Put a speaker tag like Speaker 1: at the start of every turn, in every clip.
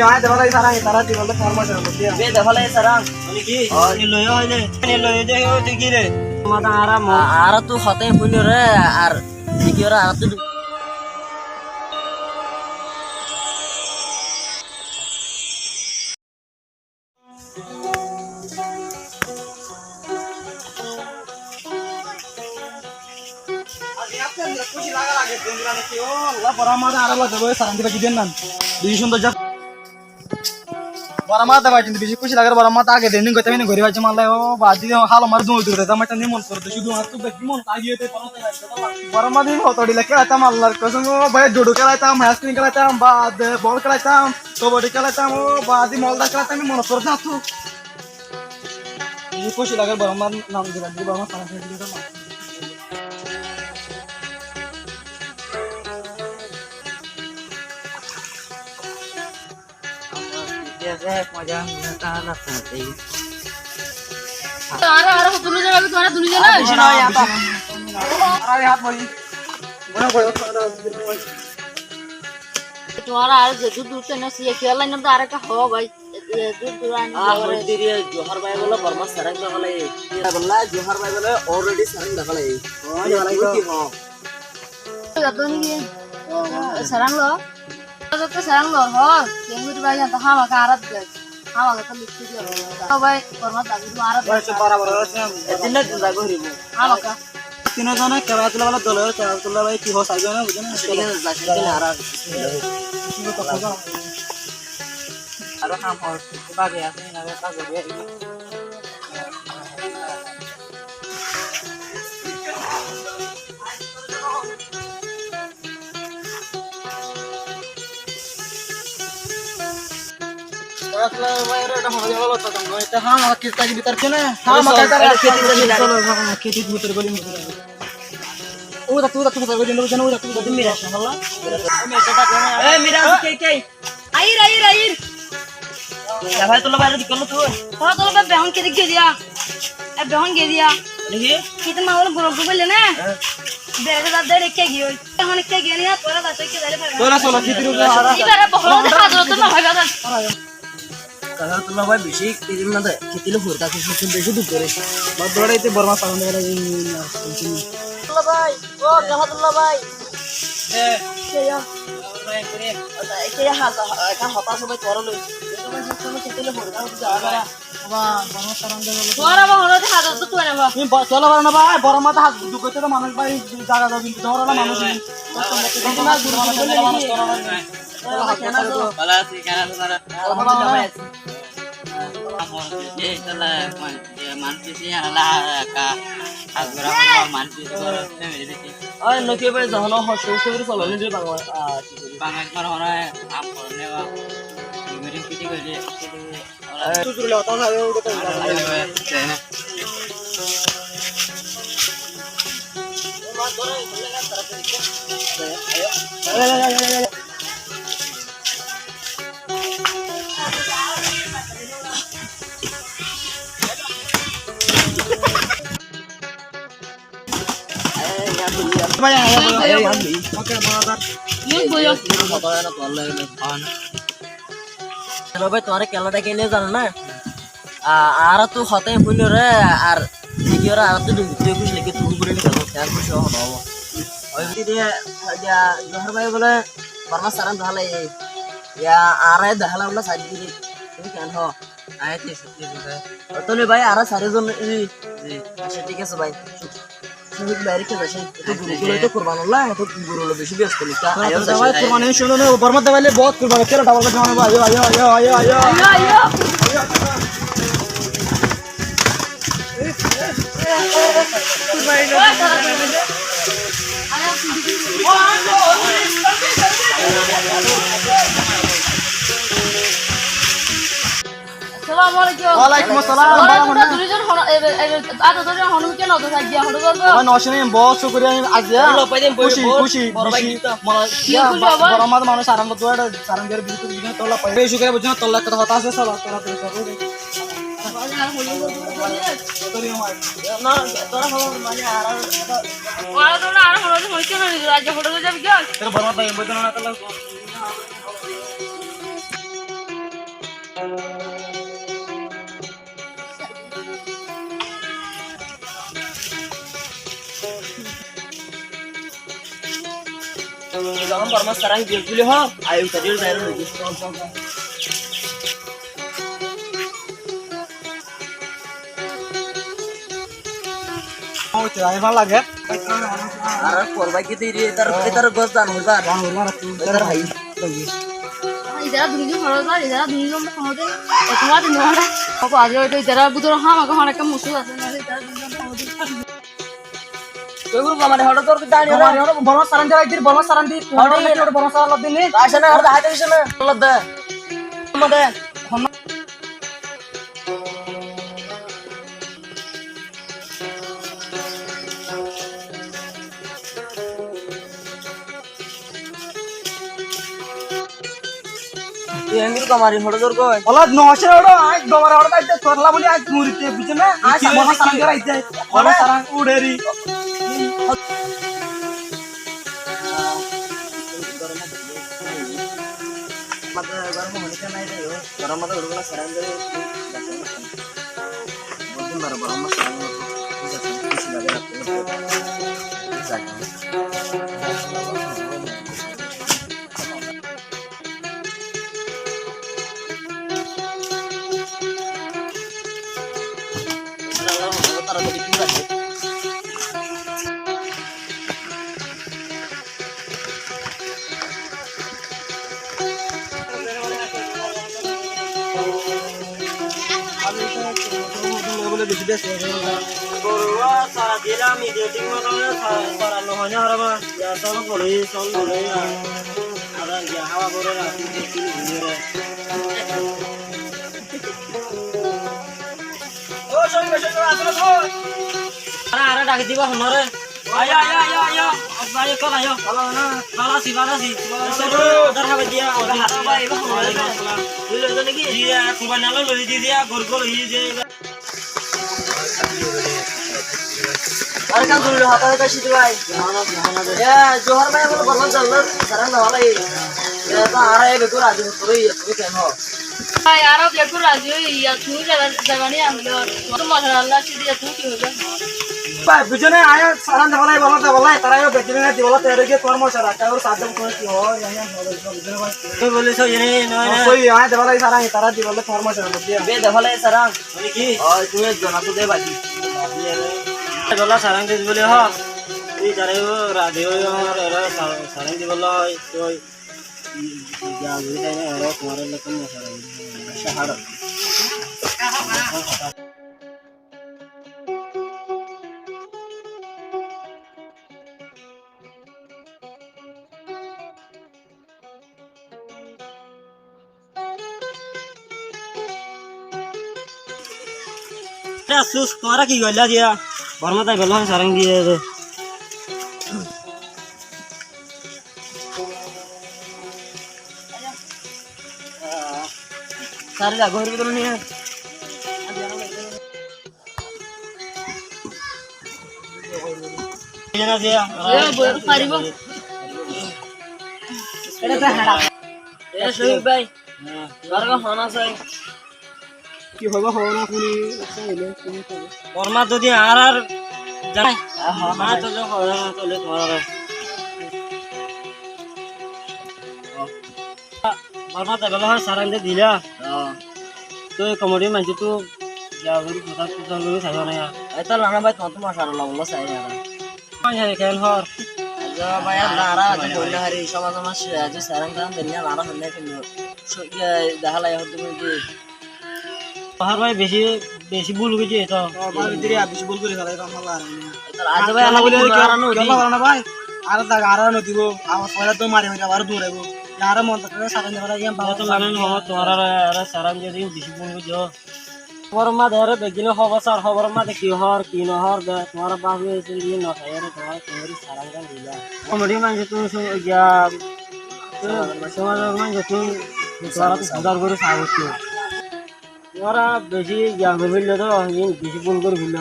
Speaker 1: Ay, te vale sarang, sarang di mana forma jalan dia.
Speaker 2: Be দেখলে সারাং মানে কি লয় হইলে লয় দে হইতে কি রে
Speaker 1: Mata aram.
Speaker 2: আর তো হতে হইল রে আর কি ওরা আর তো
Speaker 1: Kuci laga lagi, tenggelam itu. Wah, para mata aram lah, coba sarang kita kidian nan. Di suntuk jak. Para mata baca, di kuci laga para mata agak dendeng, kita ini gori baca malah. Oh, baca dia hal mardu itu, kita macam ni mon, suruh sudu aku begimon lagi itu para mata ini foto di leker aja malah. Kosong oh, banyak jodoh kalau aja, haskin kalau aja, bad ball kalau aja, kabadi kalau aja, oh, bad di mall dah kalau aja, mon suruh satu. Ini kuci laga para mata nam jalan di bawah sarang kita kidian mah.
Speaker 2: মজা না লাগতে
Speaker 3: আরে তুলে যাবে তোরা তুলে যাবে
Speaker 1: अरे हाथ मारी बड़ा बड़ा
Speaker 3: तुम्हारा आर जे दूर से न से खेला न तो आरे का हो भाई दूर दूर आने
Speaker 2: और दिरी जोहर भाई बोला बर्मा सरंग लगले ये बोला जोहर भाई बोला ऑलरेडी सरंग लगले हां ये की हां
Speaker 3: तो नहीं सरंग लो तो सरंग लो हो केंगुर भाई तो हां का आरत गए हां का तो लिख दियो तो भाई बर्मा दादी तुम्हारा
Speaker 1: बस बराबर है
Speaker 2: दिन दिन जागो रिबो
Speaker 3: हां का
Speaker 1: तीनों जने केरा तुला वाला दल केरा तुला भाई की हो साइज ना बुझे ना
Speaker 2: ठीक है जाके के आरा
Speaker 1: इसमें तो खजा
Speaker 2: आरो हां और बागे आसे ना का गबे
Speaker 1: असला वायरो এটা হবে বলো তো তুমি এটা হাম কিস্তা কি ভিতর কেন হাম কাটা
Speaker 2: खेती जमीन
Speaker 1: চলো खेती ভিতর গলি ও দা তুই ভিতর গলি নেব জানো ও দা তুই
Speaker 2: मेरा समझला मैं सेटा कोने ए मेरा के
Speaker 3: आइर आइर आइर
Speaker 2: या भाई तुला बाहर निकल तू
Speaker 3: थोड़ा तो मैं बेहन के दिख दिया ए बेहन के दिया
Speaker 2: नहीं
Speaker 3: कितना माहौल ग्रुप को बोले ना बेरे दा दे के गयो हम के गयो ना तोरा दा के दे
Speaker 1: তোরা চলো खेती রুজ
Speaker 3: इबारे बहुत हाथ तो ना होगा दा
Speaker 2: কাকা তুলা ভাই বেশি তিন না দে খেতিলে ফুরতা কিছু বেশি দুধ করে
Speaker 1: বাদ দৌড়াইতে বর্মা সাউন্ড করে
Speaker 3: তুল্লা ভাই ও জাহাদুল্লাহ ভাই
Speaker 1: এ
Speaker 3: কেয়া
Speaker 2: ভাই করে একে হাত এখন হতাশ হবে তোর লই তুমি যখন খেতিলে ফুরতা যাওয়া
Speaker 1: বাবা বর্মা সাউন্ড করে
Speaker 3: তোরা বা হলো হাত তো তুই না
Speaker 1: তুমি চলো পারো না ভাই বর্মা তো হাত দুকইতে তো মানুষ ভাই জায়গা দাও কিন্তু ধরো না মানুষ
Speaker 2: বালা সি কেনা তোরা ये चला मानसी से हला का आगरा मानसी से मेरे देखी और नके पे जहनो हसो से चलो ने बांगा बांगा मार होना है आप करने वा मेरी किटी कर दे
Speaker 1: तू ले होता है वो तो ओके बराबर
Speaker 3: ये बोयो
Speaker 2: चलो भाई तुम्हारे केलाटा के लिए जाना ना आरा तू होते हैं पुण्य रे आर देखिए और आरा तू दुनिया कुछ लेके तू बुरे निकल तो क्या कुछ हो ना वो और इधर या जोहर भाई बोले बर्मा सारन धाले या आरा धाला वाला सारी चीज़ तुम क्या हो आए थे सच्ची बात तो ले भाई आरा सारे जोन जी अच्छा ठीक है सब भाई सुबह बाहर के दर्शन तो गुरु तो कुर्बान अल्लाह है तो गुरु लोग बेशुद्ध व्यस्त लोग क्या
Speaker 1: आयो दवाई कुर्बानी सुनो ना बर्मा दवाई बहुत कुर्बान तेरा डबल का जमाना आयो आयो आयो आयो आयो
Speaker 3: आयो
Speaker 1: वालेकुम अस्सलाम बहुत शुक्रिया आज खुशी बर्मा মানুষ আরাম তো সারাম দের বিলকুল তোলা পাই শুক্রিয়া বুঝনা তোলা কথা হতা আছে চলো তোলা তো
Speaker 2: ना तोरा हो माने आरा
Speaker 3: वाला तो ना आरा होलो तो होई केन राज्य होलो तो जब गया
Speaker 1: तेरा बर्मा भाई बदना ना তোলা
Speaker 2: যখন বর্মা সারাং দিয়ে দিলে হ আয়ু তাদের বাইরে লইছি
Speaker 1: ওইতে আই ভালো লাগে
Speaker 2: আর করবা কি তুই এটার গছ দান হইবা এটার ভাই
Speaker 3: ইজারা দুনিজন ঘর যা ইজারা দুনিজন খাওয়াতে তোমার দিন না বাবা আজ ওই ইজারা বুতর হামাকে অনেক মুসুল আছে না ইজারা দুনিজন খাওয়াতে
Speaker 2: কইগুর আমারে হড় তোর দাঁড়ি
Speaker 1: আমার ওর বড় সারান যাই দির বড় সারান দি ওর বড় সারান লদ দিনি
Speaker 2: আসে না হড় হাতে দিছ না লদ মদে তুই এঙ্গির কমারি হড় তোর কই
Speaker 1: অলদ নশে ওড় আই ডমার ওড় বাইতে করলা বলি আজ মুরিতে বুঝনে আজ বড় সারান যাই যাই বড় সারান উড়েরি
Speaker 2: মতে গরম মনে কে নাই রে গরম মতে উড়গুলা সারান দে বলতে মার বড় মাছ সারান কিছু লাগে তাড়াতাড়ি কি লাগে
Speaker 1: বলে বেশি দেশ
Speaker 2: গরুয়া সারা দিলাম ইডিয়েটিং মতো সারা নহনে হরবা ইয়া সব বলে সব বলে আর ইয়া হাওয়া বলে রাখি দেখি ঘুরে ও সই আসলে তো আরে ডাকি দিবা হনরে আয়া আয়া আয়া আয়া ভাই কোন আয়া বালাসি ওদার হবে দিয়া ওদার হাত ভাই বা হনরে দিলে তো নাকি দিয়া কুবা নালো লই দিয়া গরগর হই যে আর কাম করলো হাতে কাশি দিবাই এ জোহর ভাই বলে বলন চলল সারা না হলাই এ তো আরে বেকু রাজি করে তুমি কেন
Speaker 3: यार अब लेकर राजी हो या तू जगह नहीं आंगलो तो मजा अल्लाह से दिया तू की होगा
Speaker 1: ভাই বুঝনে আয় সারান বলাই বলতে বলাই তারাও বেচিনে না দিবলা তেরে কে তোর মশা রাখা ওর সাথে কোন কি হয় জানি বুঝনে ভাই
Speaker 2: তুই বলিস এনে নয় না
Speaker 1: কই আয় দেবলাই সারান তারা দিবলা তোর মশা মধ্যে
Speaker 2: বে দেখালে সারা মানে কি ওই তুমি জনা তো দে বাজি দলা সারাং দে বলে হ তুই যারে ও রাধে ওই আমার এরা সারাং দি বল তুই যা বুঝি তাই না এরা তোমার লোক মশা শাহারা সুস তোমারা কি গইলা দিয়া বর্মাতাই বেল সারাং দিয়ে দে সারে যা ঘরের ভিতরে নিয়ে জানা দিয়া
Speaker 3: ए बोल पारिबो
Speaker 2: এটা তো হাড়া এ শহীদ ভাই ঘর গো হনা চাই
Speaker 1: কি হবে হবে না কোনি চাইলে তুমি করবে
Speaker 2: বর্মা যদি আর জানাই না তো যা হবে না চলে তোমার বর্মা তো বেলা সারাং দে দিলা তো কমডি মানছি তো যা গরি কথা তো গরি চাইও না এটা লানা ভাই তোমার সারা লাগলো চাই না কোন জানে কেন হর যা ভাই লারা আজ বললে হারি সমাজ মাস আজ সারাং দাম দেনিয়া লারা হলে কিন্তু দেখালাই হতো কি পাহাড় ভাই বেশি বেশি ভুল হইছে তো
Speaker 1: বাবা দিরে বেশি বল করে ফেলাই কামাল আর
Speaker 2: আজ ভাই আলা বলে কারণ
Speaker 1: কেন না ভাই আর দাগ আর না দিব আমার পয়লা তো মারি মারি আবার দূর আইবো यार মন তো সারান দেবলা ইয়াম
Speaker 2: বাবা তো লানেন হো তোমার আর সারাং যদি বেশি ভুল হইছো তোমার মা ধরে বেগিনে খবর সার খবর মা দেখি হর কি ন হর তোমার বাপ হইছে দিন না খায় রে তোমার তোমারই সারাং গান দিলা কমডি মানে তুমি যা সমাজ মানে তুমি তোমার তো সুদার করে সাহস তোরা বেশি জ্ঞান করবিল তো বেশি ভুল করবিল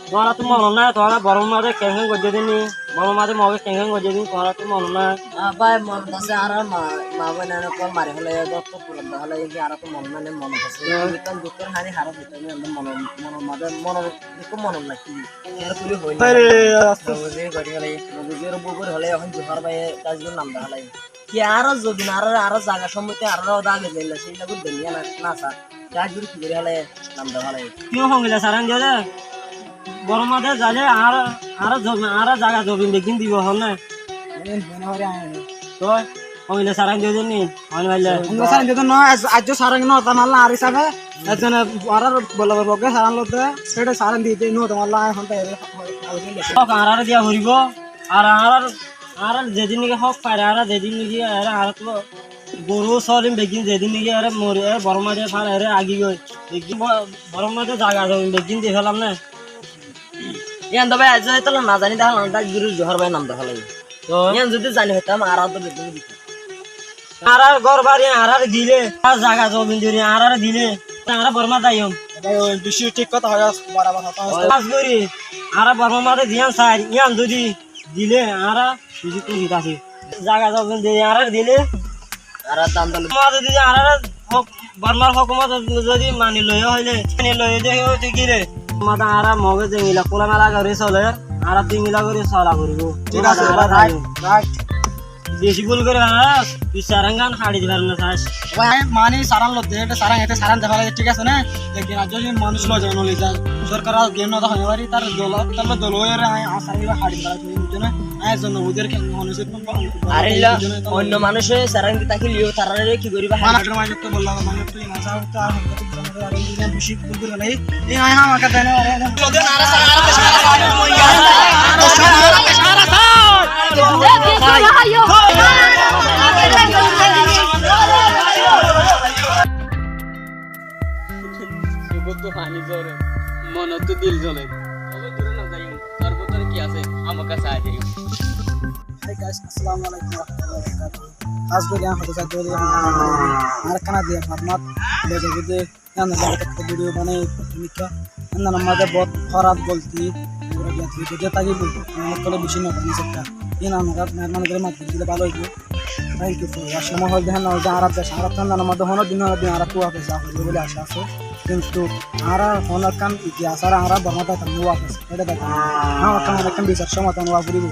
Speaker 2: তোরা তো মন না তোরা বড় মাঝে ক্যাঙ্গেন করছে দিনি বড় মাঝে মগে ক্যাঙ্গেন করছে দিন তোরা তো মন না ভাই মন আছে আর মা মা বানানো কল মারি হলে দত্ত পুরো তাহলে এই যে আর তো মন মানে মন আছে বিকান দুঃখের হানি হারা দিতে আমি মন মন মাদে মন দুঃখ মন নাকি এর পুরি হই না
Speaker 1: আরে
Speaker 2: বুঝে গড়ি গলে বুঝের বগর হলে এখন জোহার ভাই কাজগুলো নাম দেখালাই কি আর যদি আর জায়গা সম্মতি আর দাগে যাইলে সেইটা গুলো দেনিয়া না স্যার কাজগুলো কি করে হলে নাম দেখালাই
Speaker 4: কিয় হংগিলা সারাং দিয়ে বড় মাঠে যালে আর জায়গা জমিন দেখিন দিব হল না তো হংগিলা সারাং দিয়ে নি হন ভাইলে
Speaker 1: আমরা সারাং দিতে না আজ সারাং ন তামাল্লা আর হিসাবে একজন আর বলবার বগে সারাং লতে সেটা সারাং দিতে নো তামাল্লা এখন তো
Speaker 4: আর দিয়া ঘুরিব আর যেদিন নাকি হক পারে আর যেদিন নাকি আর তো গরু চলিম বেগিন যেদিন নাকি আরে মরে বড় মাঠে ফার আরে আগি গই বেগিন বড় মাঠে জায়গা জমিন বেগিন দিয়ে ফেলাম না
Speaker 2: ইয়ান তবে আজ হয়তো না জানি দেখালাম তার গুরু জোহার ভাই নাম দেখালাই
Speaker 4: তো
Speaker 2: ইয়ান যদি জানি হইতাম আর তো বেতন দিত
Speaker 4: আর ঘর বাড়ি আর দিলে আর জায়গা জমিন দিয়ে আর দিলে আর বড় মাঠ যাইম
Speaker 1: বেশি ঠিক কথা হয় বরাবর কথা
Speaker 4: কাজ করি আর বড় মাঠে দিয়ান চাই ইয়ান যদি দিলে আর বেশি খুশি আছে জায়গা জমিন দিয়ে আর দিলে
Speaker 2: আর দাম দাম
Speaker 4: যদি আর বর্মার হকুমত যদি মানি লই হইলে মানি লই দেখি কি রে মাথা আর মগে জেঙ্গিলা কোলা মেলা করে চলে আর ডিঙ্গিলা করে চলা করিব
Speaker 1: ঠিক আছে রাইট
Speaker 4: বেশি ভুল করে তুই সারাঙ্গান হাড়ি দিবার না চাস
Speaker 1: ভাই মানে সারাং লতে এটা সারাং এতে সারাং দেখা লাগে ঠিক আছে না দেখি রাজ্য যে মানুষ লো জানো লই যায় সরকার আর জ্ঞান না হয় বাড়ি তার দল হয়ে আসারিবা হাড়ি করা বুঝছো না আয় জন্য ওদের মানুষের
Speaker 2: আরে অন্য মানুষে সারাং দিতা কি লিও তারারে কি করিবা
Speaker 1: মানুষের মাঝে তো বললাম মানে তুই না যাও তা আর এই বেশি ভুল করে নাই এই আয় আমাকে দেন আরে লতে না
Speaker 5: তো হানি জ্বরে মনত তো দিল জ্বলে তবে দূরে না যাই তার ভিতরে কি আছে আমার কাছে আয় যাই
Speaker 1: হাই গাইস আসসালামু আলাইকুম ওয়া রাহমাতুল্লাহি ওয়া বারাকাতুহু আজ করে আমরা সাথে জড়িয়ে আর কানা দিয়ে ফরমাত বেজে বেজে জানা লাগে তো ভিডিও বানাই মিকা না আমাদের বহুত খারাপ বলতি পুরো গিয়ে যেটা কি আমার কলে বেশি না পানি সেটা এই না আমরা মেহমান করে মাত দিলে ভালো হইতো থ্যাংক ইউ ফর ওয়াচিং মহল দেখান না যে আরব দেশ আরব না আমাদের হনো দিন আর তো আপে যা হবে বলে আশা আছে কিন্তু আর হনো কান ইতিহাস আর আমরা বানাতে থাকবো আপে এটা দেখা হ্যাঁ কারণ বিচার সমাধান ওয়া করিব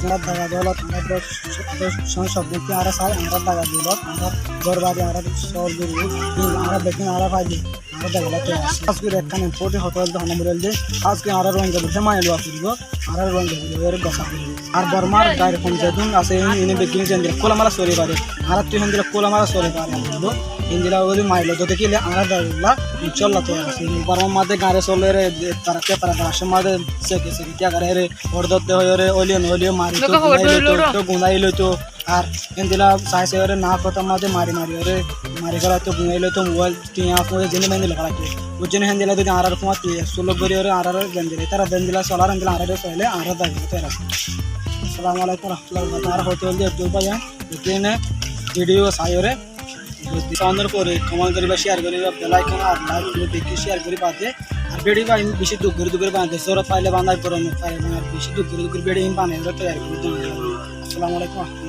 Speaker 1: যারা দাগা দৌলত আমাদের সংসদ দেখি আর সাল আমরা দাগা দৌলত আমরা গরবাদি আর সর গুরু আমরা দেখেন আর পাইলি আমরা দাগা আজকে একখানে ফটো হোটেল দহন বলেল যে আজকে আর রঙে বুঝে মাই লওয়া করিব আর রঙে এর গসা আর বর্মার ডাইরেক্ট কোন যেদিন আছে ইনি বেগিন যেন কোলামালা সরি পারে আর তুই হেন্দিলা কোলামালা সরি পারে বলবো ইন্দিলা ওই মাইলো তো দেখিলে আর দাগলা চললা তো আছে বর্মা মাঝে গারে চলে রে তারা কে পারা আসে মাঝে সেকে সেকে কি করে রে ওরদতে হয় রে ওলিও মারি তো গুনাইলো তো আর ইন্দিলা সাইসে রে না কথা মাঝে মারি মারি গলা তো গুনাইলো তো মোবাইল টিয়া কোয়ে জেনে মেন্দিলা খারাপ বুঝনে হেন্দিলা যদি আর কুমা তুই সুলভ করি রে আর বেন্দিলা তারা বেন্দিলা চলার হেন্দিলা আর চলে আর দাগলা তো আছে আসসালামু আলাইকুম রাহমাতুল্লাহি ওয়া বারাকাতুহু আর হোটেল দিয়ে দুই ভাই এখানে ভিডিও সাইরে সাউন্ডের পরে কমেন্ট করিবা শেয়ার করিবা বেল আইকন আর লাইক করে দেখি শেয়ার করি বাদে আর ভিডিও বাই বেশি দুঃখ করে বাঁধে সর পাইলে বাঁধাই পড়ো না পারে আর বেশি দুঃখ করে ভিডিও বানাই তৈরি করে দিই আসসালামু আলাইকুম